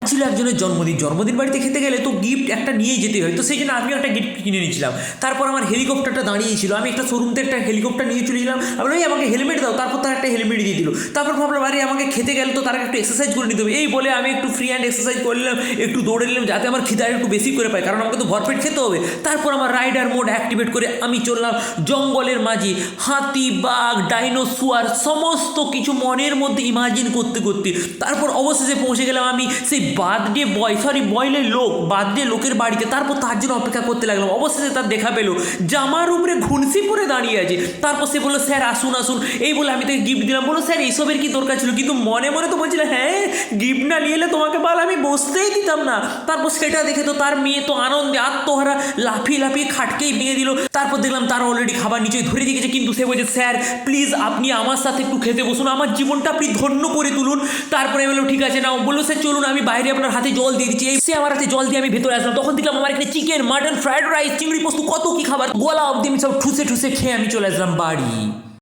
ছিল একজনের জন্মদিন বাড়িতে খেতে গেলে তো গিফট একটা নিয়েই যেতে হয়, তো সেই জন্য আমিও একটা গিফট কিনে নিয়েছিলাম। তারপর আমার হেলিকপ্টারটা দাঁড়িয়েছিল, আমি একটা শোরুম থেকে একটা হেলিকপ্টার নিয়ে চলেছিলাম, আমি বললাম, আমাকে হেলমেট দাও, তারপর তার একটা হেলমেট দিয়ে দিল। তারপর ভাবলাম আরে আমাকে খেতে গেলে তো তারা একটু এক্সারসাইজ করে নিতে হবে, এই বলে আমি একটু ফ্রি হ্যান্ড এক্সারসাইজ করলাম, একটু দৌড়ে নিলাম যাতে আমার খিদা একটু বেশি করে পায়, কারণ আমাকে তো ভরপেট খেতে হবে। তারপর আমার রাইডার মোড অ্যাক্টিভেট করে আমি চললাম জঙ্গলের মাঝে, হাতি, বাঘ, ডাইনোসর সমস্ত কিছু মনের মধ্যে ইমাজিন করতে করতে তারপর অবশেষে পৌঁছে গেলাম আমি সেই বার্থডে লোকের বাড়িতে। তারপর তার জন্য অপেক্ষা করতে লাগলাম, অবশেষে তার দেখা পেলো, জামার উপরে ঘুনসি পরে দাঁড়িয়ে আছে। তারপর সে বললো, স্যার আসুন আসুন, এই বলে আমি তাকে গিফট দিলাম। বললো, স্যার এইসবের কি দরকার ছিল, কিন্তু মনে মনে তো বলছিলাম, হ্যাঁ গিফট না নিয়ে এলে তোমাকে বল আমি বসতেই দিতাম না। তারপর সেটা দেখে তো তার মেয়ে তো আনন্দে আত্মহারা লাফিয়ে লাফিয়ে খাটকেই ভেঙে দিল। তারপর দেখলাম তার অলরেডি খাবার নিচে ধরে দিয়েছে, কিন্তু সে বলছে, স্যার প্লিজ আপনি আমার সাথে একটু খেতে বসুন, আমার জীবনটা আপনি ধন্য করে তুলুন। তারপরে বললো, ঠিক আছে নাও। বললো, স্যার চলুন আমি বাইরে আপনার হাতে জল দিয়ে দিচ্ছি। সে আমার হাতে জল দিয়ে আমি ভেতরে আসলাম, তখন দেখলাম আমার এখানে চিকেন, মাটন, ফ্রাইড রাইস, চিংড়ি পোস্ত, কত কি খাবার, গলা অবধি আমি সব ঠুসে ঠুসে খেয়ে আমি চলে আসলাম বাড়ি।